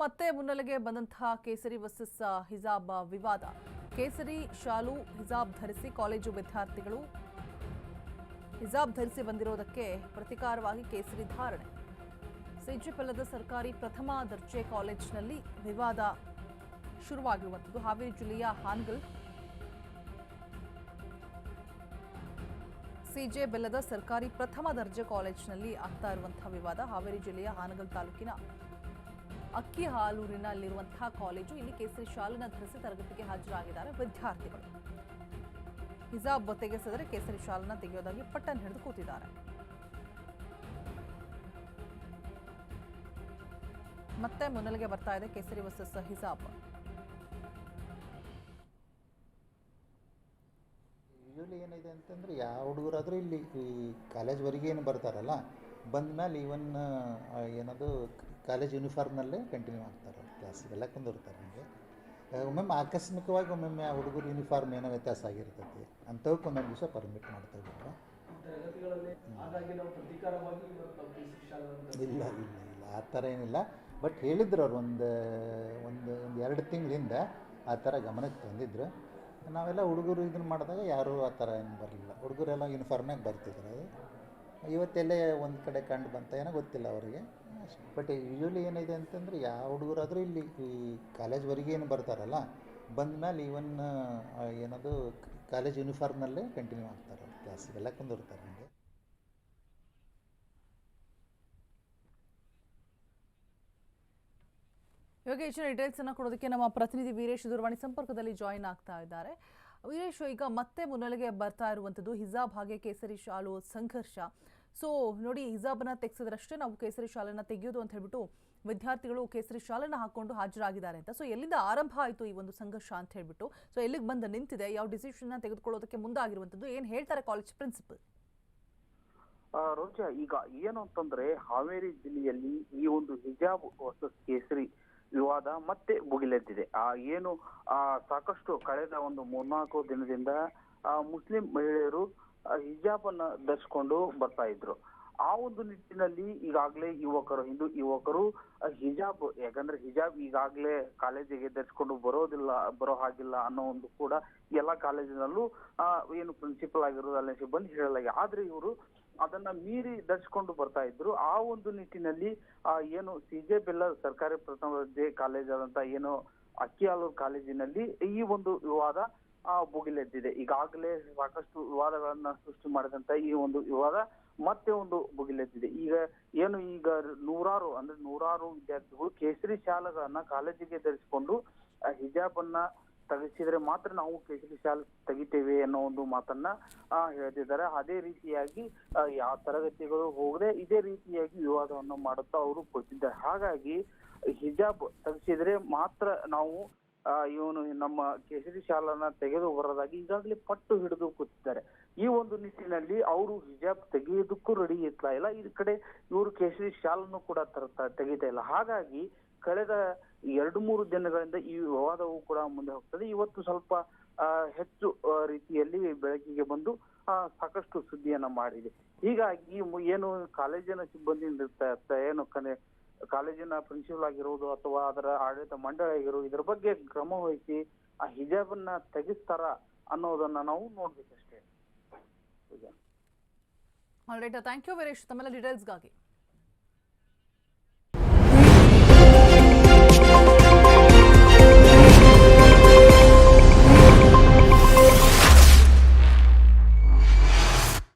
ಮತ್ತೆ ಮುನ್ನೆಲೆಗೆ ಬಂದಂತಹ ಕೇಸರಿ ವರ್ಸಸ್ ಹಿಜಾಬ್ ವಿವಾದ. ಕೇಸರಿ ಶಾಲು ಹಿಜಾಬ್ ಧರಿಸಿ ಕಾಲೇಜು ವಿದ್ಯಾರ್ಥಿಗಳು ಹಿಜಾಬ್ ಧರಿಸಿ ಬಂದಿರೋದಕ್ಕೆ ಪ್ರತಿಕಾರವಾಗಿ ಕೇಸರಿ ಧಾರಣೆ. ಸಿಜಿಪಲ್ಲದ ಸರ್ಕಾರಿ ಪ್ರಥಮ ದರ್ಜೆ ಕಾಲೇಜಿನಲ್ಲಿ ವಿವಾದ ಶುರುವಾಗಿರುವಂಥದ್ದು. ಹಾವೇರಿ ಜಿಲ್ಲೆಯ ಹಾನಗಲ್ ಸಿಜೆ ಬೆಲ್ಲದ ಸರ್ಕಾರಿ ಪ್ರಥಮ ದರ್ಜೆ ಕಾಲೇಜಿನಲ್ಲಿ ಆಗ್ತಾ ಇರುವಂತಹ ವಿವಾದ. ಹಾವೇರಿ ಜಿಲ್ಲೆಯ ಹಾನಗಲ್ ತಾಲೂಕಿನ ಅಕ್ಕಿಹಾಲೂರಿನಲ್ಲಿರುವಂತಹ ಕಾಲೇಜು. ಇಲ್ಲಿ ಕೇಸರಿ ಶಾಲನ್ನ ಧರಿಸಿ ತರಗತಿಗೆ ಹಾಜರಾಗಿದ್ದಾರೆ ವಿದ್ಯಾರ್ಥಿಗಳು. ಹಿಜಾಬ್ ತೆಗೆಸಿದರೆ ಕೇಸರಿ ಶಾಲನ್ನ ತೆಗೆಯೋದಾಗಿ ಪಟ್ಟನ್ ಹಿಡಿದು ಕೂತಿದ್ದಾರೆ. ಮತ್ತೆ ಮುನ್ನೆಲೆಗೆ ಬರ್ತಾ ಇದೆ ಕೇಸರಿ ವರ್ಸಸ್ ಹಿಜಾಬ್. ಯೂಶಲಿ ಏನಿದೆ ಅಂತಂದರೆ ಯಾವ ಹುಡುಗರಾದರೂ ಇಲ್ಲಿ ಈ ಕಾಲೇಜ್ವರೆಗೆ ಏನು ಬರ್ತಾರಲ್ಲ, ಬಂದ ಮೇಲೆ ಈವನ್ ಏನದು ಕಾಲೇಜ್ ಯೂನಿಫಾರ್ಮ್ನಲ್ಲೇ ಕಂಟಿನ್ಯೂ ಆಗ್ತಾರೆ ಕ್ಲಾಸಿಗೆಲ್ಲ ಕುಂದಿರ್ತಾರೆ. ಹಂಗೆ ಒಮ್ಮೊಮ್ಮೆ ಆಕಸ್ಮಿಕವಾಗಿ ಒಮ್ಮೊಮ್ಮೆ ಆ ಹುಡುಗರು ಯೂನಿಫಾರ್ಮ್ ಏನೋ ವ್ಯತ್ಯಾಸ ಆಗಿರ್ತೈತಿ ಅಂಥವಕ್ಕೆ ಒಂದೊಂದು ದಿವಸ ಪರ್ಮಿಟ್ ಮಾಡ್ತಾ ಬಿಟ್ಟರೆ ಇಲ್ಲ ಆ ಥರ ಏನಿಲ್ಲ. ಬಟ್ ಹೇಳಿದ್ರು ಅವ್ರು ಒಂದು 2 ತಿಂಗಳಿಂದ ಆ ಥರ ಗಮನಕ್ಕೆ ತಂದಿದ್ರು. ನಾವೆಲ್ಲ ಹುಡುಗರು ಇದನ್ನು ಮಾಡಿದಾಗ ಯಾರೂ ಆ ಥರ ಏನು ಬರಲಿಲ್ಲ. ಹುಡುಗರೆಲ್ಲ ಯೂನಿಫಾರ್ಮ್ನಾಗ ಬರ್ತಿದ್ರು. ಅದು ಇವತ್ತೆಲ್ಲೇ ಒಂದು ಕಡೆ ಕಂಡು ಬಂತ ಏನೋ ಗೊತ್ತಿಲ್ಲ ಅವರಿಗೆ. ಬಟ್ ಯೂಶಲಿ ಏನಿದೆ ಅಂತಂದರೆ ಯಾವ ಹುಡುಗರಾದರೂ ಇಲ್ಲಿ ಈ ಕಾಲೇಜ್ವರೆಗೆ ಏನು ಬರ್ತಾರಲ್ಲ, ಬಂದ ಮೇಲೆ ಈವನ್ ಏನದು ಕಾಲೇಜ್ ಯೂನಿಫಾರ್ಮ್ನಲ್ಲೇ ಕಂಟಿನ್ಯೂ ಆಗ್ತಾರೆ ಕ್ಲಾಸಿಗೆಲ್ಲ ಕುಂದಿರ್ತಾರೆ. ಹಂಗೆ ಇವಾಗ ಹೆಚ್ಚಿನ ಡೀಟೇಲ್ಸ್ ಅನ್ನು ಕೊಡೋದಕ್ಕೆ ನಮ್ಮ ಪ್ರತಿನಿಧಿ ವೀರೇಶ್ ದೂರವಾಣಿ ಸಂಪರ್ಕದಲ್ಲಿ ಜಾಯಿನ್ ಆಗ್ತಾ ಇದ್ದಾರೆ. ವೀರೇಶ್, ಈಗ ಮತ್ತೆ ಮುನ್ನೆಲೆಗೆ ಬರ್ತಾ ಇರುವಂಥದ್ದು ಹಿಜಾಬ್ ಹಾಗೆ ಕೇಸರಿ ಶಾಲು ಸಂಘರ್ಷ. ಸೊ ನೋಡಿ, ಹಿಜಾಬನ್ನ ತೆಗೆಸಿದ್ರಷ್ಟೇ ನಾವು ಕೇಸರಿ ಶಾಲನ್ನ ತೆಗೆಯೋದು ಅಂತ ಹೇಳ್ಬಿಟ್ಟು ವಿದ್ಯಾರ್ಥಿಗಳು ಕೇಸರಿ ಶಾಲನ್ನ ಹಾಕೊಂಡು ಹಾಜರಾಗಿದ್ದಾರೆ ಅಂತ. ಸೊ ಎಲ್ಲಿಂದ ಆರಂಭ ಆಯಿತು ಈ ಒಂದು ಸಂಘರ್ಷ ಅಂತ ಹೇಳ್ಬಿಟ್ಟು, ಸೊ ಎಲ್ಲಿಗೆ ಬಂದು ನಿಂತಿದೆ, ಯಾವ ಡಿಸಿಷನ್ನ ತೆಗೆದುಕೊಳ್ಳೋದಕ್ಕೆ ಮುಂದಾಗಿರುವಂಥದ್ದು, ಏನು ಹೇಳ್ತಾರೆ ಕಾಲೇಜ್ ಪ್ರಿನ್ಸಿಪಲ್? ರೋಜಾ, ಈಗ ಏನು ಅಂತಂದ್ರೆ ಹಾವೇರಿ ಜಿಲ್ಲೆಯಲ್ಲಿ ಈ ಒಂದು ಹಿಜಾಬ್ ವರ್ಸಸ್ ಕೇಸರಿ ವಿವಾದ ಮತ್ತೆ ಭುಗಿಲೆದ್ದಿದೆ. ಏನು ಸಾಕಷ್ಟು ಕಳೆದ ಒಂದು 3-4 ದಿನದಿಂದ ಮುಸ್ಲಿಂ ಮಹಿಳೆಯರು ಹಿಜಾಬ್ ಅನ್ನ ಧರಿಸಿಕೊಂಡು ಬರ್ತಾ ಇದ್ರು. ಆ ಒಂದು ನಿಟ್ಟಿನಲ್ಲಿ ಈಗಾಗಲೇ ಹಿಂದೂ ಯುವಕರು ಹಿಜಾಬ್, ಯಾಕಂದ್ರೆ ಹಿಜಾಬ್ ಈಗಾಗಲೇ ಕಾಲೇಜಿಗೆ ಧರಿಸಿಕೊಂಡು ಬರೋ ಹಾಗಿಲ್ಲ ಅನ್ನೋ ಒಂದು ಕೂಡ ಎಲ್ಲಾ ಕಾಲೇಜಿನಲ್ಲೂ ಏನು ಪ್ರಿನ್ಸಿಪಲ್ ಆಗಿರೋದು ಅಲ್ಲಿ ಸಿಬ್ಬಂದಿ ಹೇಳಲಾಗಿದೆ. ಆದ್ರೆ ಇವರು ಅದನ್ನ ಮೀರಿ ಧರಿಸಿಕೊಂಡು ಬರ್ತಾ ಇದ್ರು. ಆ ಒಂದು ನಿಟ್ಟಿನಲ್ಲಿ ಏನು ಸಿಜೆ ಬೆಲ್ಲ ಸರ್ಕಾರಿ ಪ್ರಥಮ ದರ್ಜೆ ಕಾಲೇಜ್ ಆದಂತ ಏನು ಅಕ್ಕಿಹಾಲೂರು ಕಾಲೇಜಿನಲ್ಲಿ ಈ ಒಂದು ವಿವಾದ ಭುಗಿಲೆದ್ದಿದೆ. ಈಗಾಗಲೇ ಸಾಕಷ್ಟು ವಿವಾದಗಳನ್ನ ಸೃಷ್ಟಿ ಮಾಡಿದಂತ ಈ ಒಂದು ವಿವಾದ ಮತ್ತೆ ಒಂದು ಭುಗಿಲೆದ್ದಿದೆ. ಈಗ ನೂರಾರು ವಿದ್ಯಾರ್ಥಿಗಳು ಕೇಸರಿ ಶಾಲೆಗಳನ್ನ ಕಾಲೇಜಿಗೆ ಧರಿಸಿಕೊಂಡು ಹಿಜಾಬ್ ಅನ್ನ ತೆಗೆಸಿದ್ರೆ ಮಾತ್ರ ನಾವು ಕೇಸರಿ ಶಾಲೆ ತೆಗಿತೇವೆ ಅನ್ನೋ ಒಂದು ಮಾತನ್ನ ಹೇಳ್ತಿದ್ದಾರೆ. ಅದೇ ರೀತಿಯಾಗಿ ಯಾವ ತರಗತಿಗಳು ಹೋಗದೆ ಇದೇ ರೀತಿಯಾಗಿ ವಿವಾದವನ್ನು ಮಾಡುತ್ತಾ ಅವರು ಕೂತಿದ್ದಾರೆ. ಹಾಗಾಗಿ ಹಿಜಾಬ್ ತೆಗೆಸಿದ್ರೆ ಮಾತ್ರ ನಾವು ನಮ್ಮ ಕೇಸರಿ ಶಾಲನ್ನ ತೆಗೆದು ಬರೋದಾಗಿ ಈಗಾಗಲೇ ಪಟ್ಟು ಹಿಡಿದು ಕೂತಿದ್ದಾರೆ. ಈ ಒಂದು ನಿಟ್ಟಿನಲ್ಲಿ ಅವರು ಹಿಜಾಬ್ ತೆಗೆಯೋದಕ್ಕೂ ರೆಡಿ ಇರ್ತಾ ಇಲ್ಲ, ಈ ಕಡೆ ಇವರು ಕೇಸರಿ ಶಾಲನ್ನು ಕೂಡ ತೆಗಿತಾ ಇಲ್ಲ. ಹಾಗಾಗಿ ಕಳೆದ 2-3 ದಿನಗಳಿಂದ ಈ ವಿವಾದವು ಕೂಡ ಮುಂದೆ ಹೋಗ್ತದೆ. ಇವತ್ತು ಸ್ವಲ್ಪ ಹೆಚ್ಚು ರೀತಿಯಲ್ಲಿ ಬೆಳಕಿಗೆ ಬಂದು ಸಾಕಷ್ಟು ಸುದ್ದಿಯನ್ನ ಮಾಡಿದೆ. ಹೀಗಾಗಿ ಏನು ಕಾಲೇಜಿನ ಸಿಬ್ಬಂದಿ ಏನು ಕಾಲೇಜಿನ ಪ್ರಿನ್ಸಿಪಲ್ ಆಗಿರೋದು ಅಥವಾ ಅದರ ಆಡಳಿತ ಮಂಡಳಿ ಆಗಿರೋದು ಇದರ ಬಗ್ಗೆ ಕ್ರಮ ವಹಿಸಿ ಆ ಹಿಜಾಬ್ ಅನ್ನ ತೆಗಿಸ್ತಾರ ಅನ್ನೋದನ್ನ ನಾವು ನೋಡ್ಬೇಕಷ್ಟೇ. ಆಲ್ರೈಟ್, ಥ್ಯಾಂಕ್ ಯು ವೀರೇಶ್ ತಮ್ಮೆಲ್ಲ ಡೀಟೇಲ್ಸ್ಗಾಗಿ.